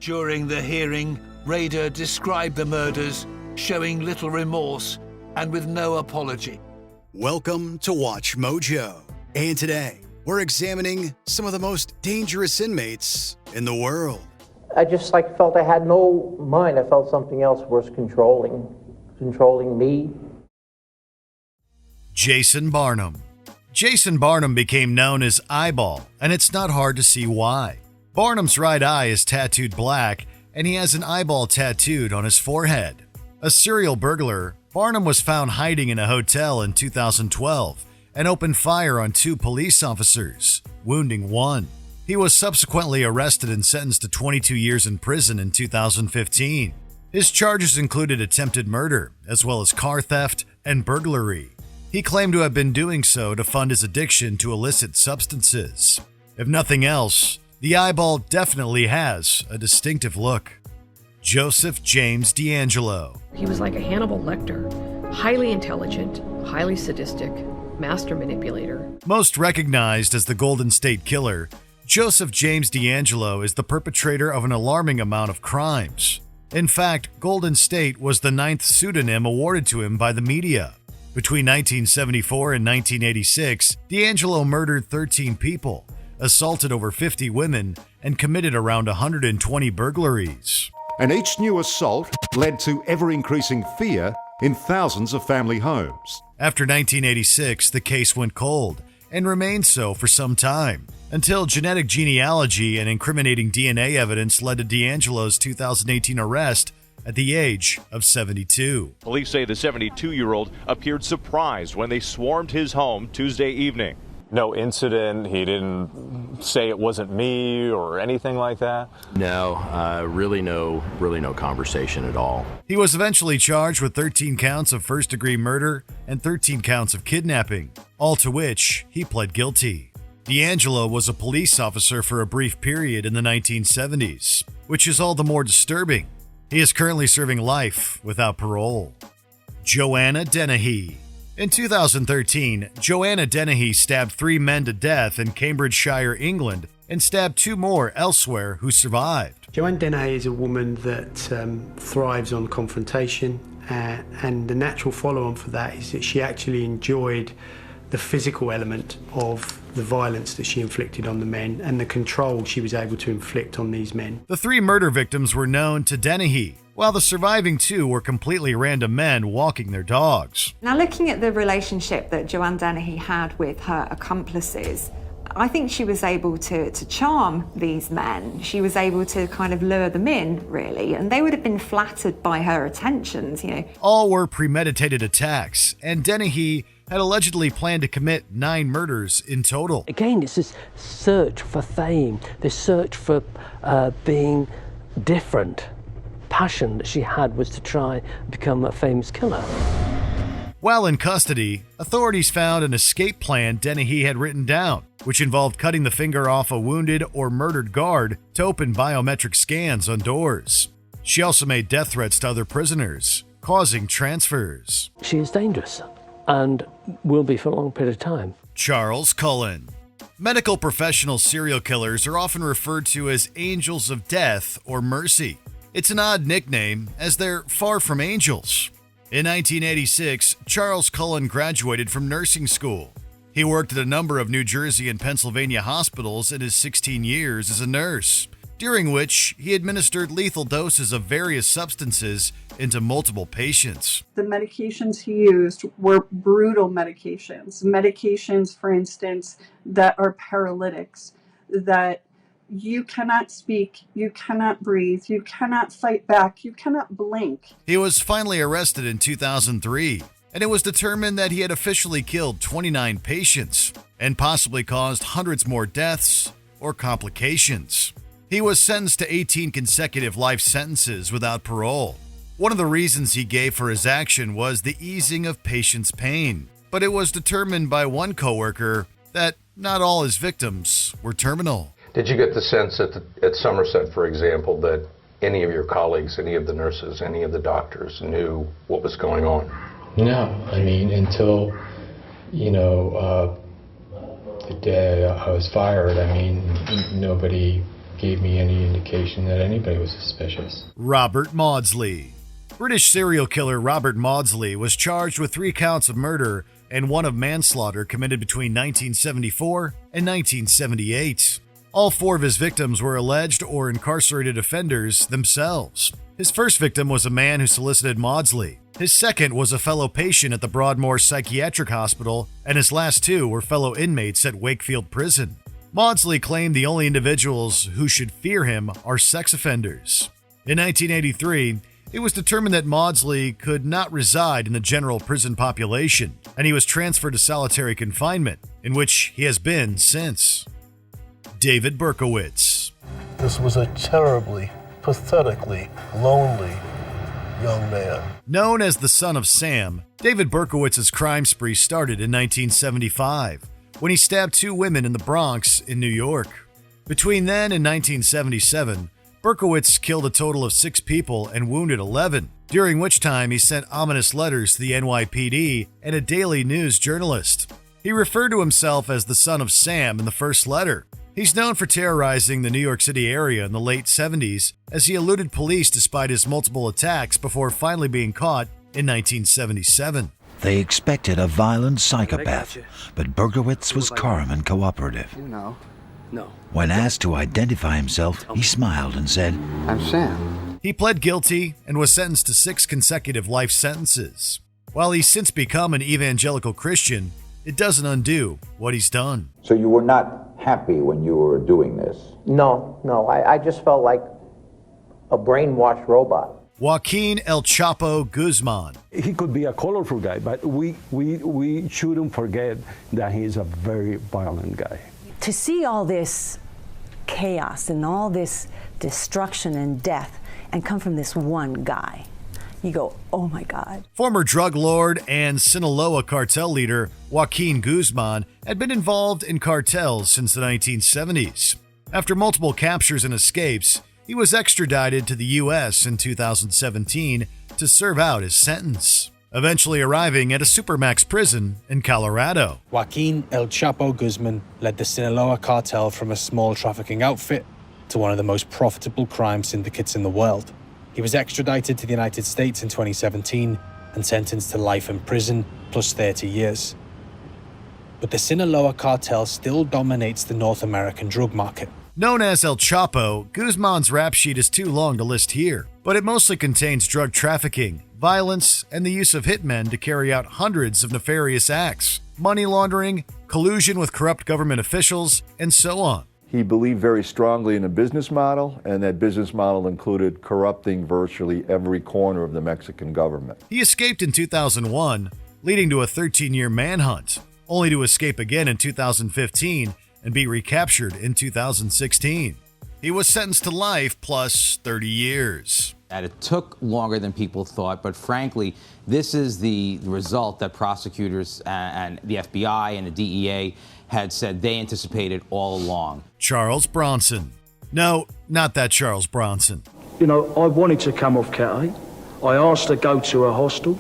During the hearing, Rader described the murders, showing little remorse and with no apology. Welcome to Watch Mojo. And today, we're examining some of the most dangerous inmates in the world. I just felt I had no mind. I felt something else was controlling me. Jason Barnum. Jason Barnum became known as Eyeball, and it's not hard to see why. Barnum's right eye is tattooed black, and he has an eyeball tattooed on his forehead. A serial burglar, Barnum was found hiding in a hotel in 2012 and opened fire on 2 police officers, wounding 1. He was subsequently arrested and sentenced to 22 years in prison in 2015. His charges included attempted murder, as well as car theft and burglary. He claimed to have been doing so to fund his addiction to illicit substances. If nothing else, the eyeball definitely has a distinctive look. Joseph James D'Angelo. He was like a Hannibal Lecter, highly intelligent, highly sadistic, master manipulator. Most recognized as the Golden State Killer, Joseph James D'Angelo is the perpetrator of an alarming amount of crimes. In fact, Golden State was the 9th pseudonym awarded to him by the media. Between 1974 and 1986, D'Angelo murdered 13 people, assaulted over 50 women, and committed around 120 burglaries. And each new assault led to ever-increasing fear in thousands of family homes. After 1986, the case went cold, and remained so for some time, until genetic genealogy and incriminating DNA evidence led to D'Angelo's 2018 arrest at the age of 72. Police say the 72-year-old appeared surprised when they swarmed his home Tuesday evening. No incident, he didn't say it wasn't me or anything like that? No, really no conversation at all. He was eventually charged with 13 counts of first-degree murder and 13 counts of kidnapping, all to which he pled guilty. D'Angelo was a police officer for a brief period in the 1970s, which is all the more disturbing. He is currently serving life without parole. Joanna Dennehy. In 2013, Joanna Dennehy stabbed 3 men to death in Cambridgeshire, England, and stabbed 2 more elsewhere who survived. Joanna Dennehy is a woman that thrives on confrontation, and the natural follow-on for that is that she actually enjoyed the physical element of the violence that she inflicted on the men and the control she was able to inflict on these men. The 3 murder victims were known to Dennehy, while the surviving 2 were completely random men walking their dogs. Now, looking at the relationship that Joanna Dennehy had with her accomplices, I think she was able to charm these men. She was able to kind of lure them in, really, and they would have been flattered by her attentions, All were premeditated attacks, and Dennehy had allegedly planned to commit 9 murders in total. Again, it's this search for fame, this search for being different. Passion that she had was to try and become a famous killer. While in custody, authorities found an escape plan Dennehy had written down, which involved cutting the finger off a wounded or murdered guard to open biometric scans on doors. She also made death threats to other prisoners, causing transfers. She is dangerous and will be for a long period of time. Charles Cullen. Medical professional serial killers are often referred to as angels of death or mercy. It's an odd nickname, as they're far from angels. In 1986, Charles Cullen graduated from nursing school. He worked at a number of New Jersey and Pennsylvania hospitals in his 16 years as a nurse, during which he administered lethal doses of various substances into multiple patients. The medications he used were brutal medications, for instance, that are paralytics, that you cannot speak, you cannot breathe, you cannot fight back, you cannot blink. He was finally arrested in 2003, and it was determined that he had officially killed 29 patients and possibly caused hundreds more deaths or complications. He was sentenced to 18 consecutive life sentences without parole. One of the reasons he gave for his action was the easing of patients' pain, but it was determined by one coworker that not all his victims were terminal. Did you get the sense at Somerset, for example, that any of your colleagues, any of the nurses, any of the doctors knew what was going on? No, I mean, until, the day I was fired, I mean, nobody gave me any indication that anybody was suspicious. Robert Maudsley. British serial killer Robert Maudsley was charged with 3 counts of murder and 1 of manslaughter committed between 1974 and 1978. All 4 of his victims were alleged or incarcerated offenders themselves. His first victim was a man who solicited Maudsley. His second was a fellow patient at the Broadmoor Psychiatric Hospital, and his last 2 were fellow inmates at Wakefield Prison. Maudsley claimed the only individuals who should fear him are sex offenders. In 1983, it was determined that Maudsley could not reside in the general prison population, and he was transferred to solitary confinement, in which he has been since. David Berkowitz. This was a terribly, pathetically lonely young man. Known as the Son of Sam, David Berkowitz's crime spree started in 1975, when he stabbed 2 women in the Bronx in New York. Between then and 1977, Berkowitz killed a total of 6 people and wounded 11, during which time he sent ominous letters to the NYPD and a Daily News journalist. He referred to himself as the Son of Sam in the first letter. He's known for terrorizing the New York City area in the late 70s, as he eluded police despite his multiple attacks before finally being caught in 1977. They expected a violent psychopath, but Berkowitz was calm and cooperative. No. When asked to identify himself, he smiled and said, "I'm Sam." He pled guilty and was sentenced to 6 consecutive life sentences. While he's since become an evangelical Christian, it doesn't undo what he's done. So you were not happy when you were doing this? No. I just felt like a brainwashed robot. Joaquin El Chapo Guzman. He could be a colorful guy, but we shouldn't forget that he's a very violent guy. To see all this chaos and all this destruction and death and come from this one guy, you go, oh my God. Former drug lord and Sinaloa cartel leader Joaquin Guzman had been involved in cartels since the 1970s. After multiple captures and escapes, he was extradited to the U.S. in 2017 to serve out his sentence, eventually arriving at a Supermax prison in Colorado. Joaquin El Chapo Guzman led the Sinaloa cartel from a small trafficking outfit to one of the most profitable crime syndicates in the world. He was extradited to the United States in 2017 and sentenced to life in prison plus 30 years. But the Sinaloa cartel still dominates the North American drug market. Known as El Chapo, Guzman's rap sheet is too long to list here, but it mostly contains drug trafficking, violence, and the use of hitmen to carry out hundreds of nefarious acts, money laundering, collusion with corrupt government officials, and so on. He believed very strongly in a business model, and that business model included corrupting virtually every corner of the Mexican government. He escaped in 2001, leading to a 13-year manhunt, only to escape again in 2015 and be recaptured in 2016. He was sentenced to life plus 30 years. That it took longer than people thought, but frankly, this is the result that prosecutors and the FBI and the DEA had said they anticipated all along. Charles Bronson. No, not that Charles Bronson. You know, I wanted to come off Cat A. I asked to go to a hostel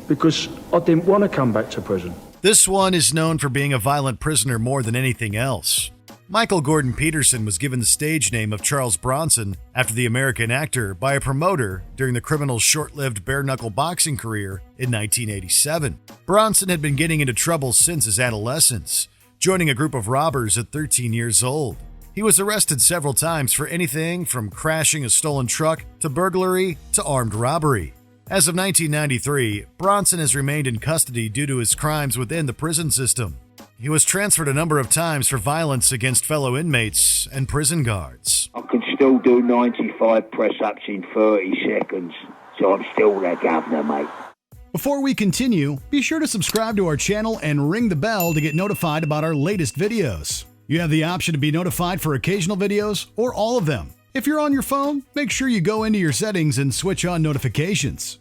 because I didn't want to come back to prison. This one is known for being a violent prisoner more than anything else. Michael Gordon Peterson was given the stage name of Charles Bronson after the American actor by a promoter during the criminal's short-lived bare-knuckle boxing career in 1987. Bronson had been getting into trouble since his adolescence, joining a group of robbers at 13 years old. He was arrested several times for anything from crashing a stolen truck to burglary to armed robbery. As of 1993, Bronson has remained in custody due to his crimes within the prison system. He was transferred a number of times for violence against fellow inmates and prison guards. I can still do 95 press-ups in 30 seconds, so I'm still their governor, mate. Before we continue, be sure to subscribe to our channel and ring the bell to get notified about our latest videos. You have the option to be notified for occasional videos or all of them. If you're on your phone, make sure you go into your settings and switch on notifications.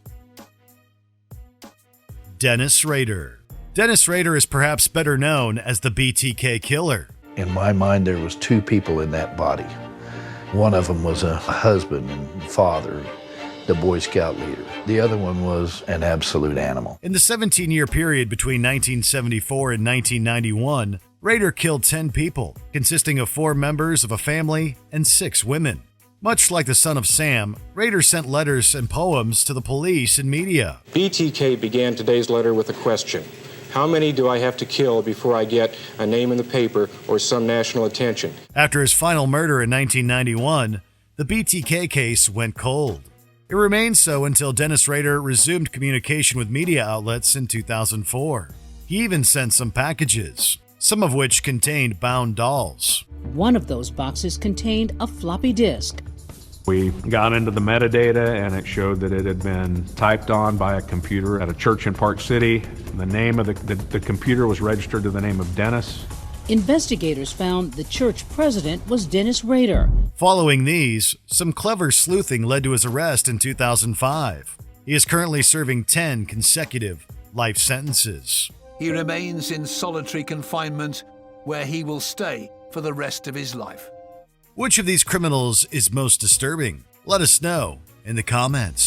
Dennis Rader. Dennis Rader is perhaps better known as the BTK killer. In my mind, there was 2 people in that body. One of them was a husband and father, the Boy Scout leader. The other one was an absolute animal. In the 17-year period between 1974 and 1991, Rader killed 10 people, consisting of 4 members of a family and 6 women. Much like the son of Sam, Rader sent letters and poems to the police and media. BTK began today's letter with a question. How many do I have to kill before I get a name in the paper or some national attention? After his final murder in 1991, the BTK case went cold. It remained so until Dennis Rader resumed communication with media outlets in 2004. He even sent some packages, some of which contained bound dolls. One of those boxes contained a floppy disk. We got into the metadata and it showed that it had been typed on by a computer at a church in Park City. The name of the computer was registered to the name of Dennis. Investigators found the church president was Dennis Rader. Following these, some clever sleuthing led to his arrest in 2005. He is currently serving 10 consecutive life sentences. He remains in solitary confinement where he will stay for the rest of his life. Which of these criminals is most disturbing? Let us know in the comments.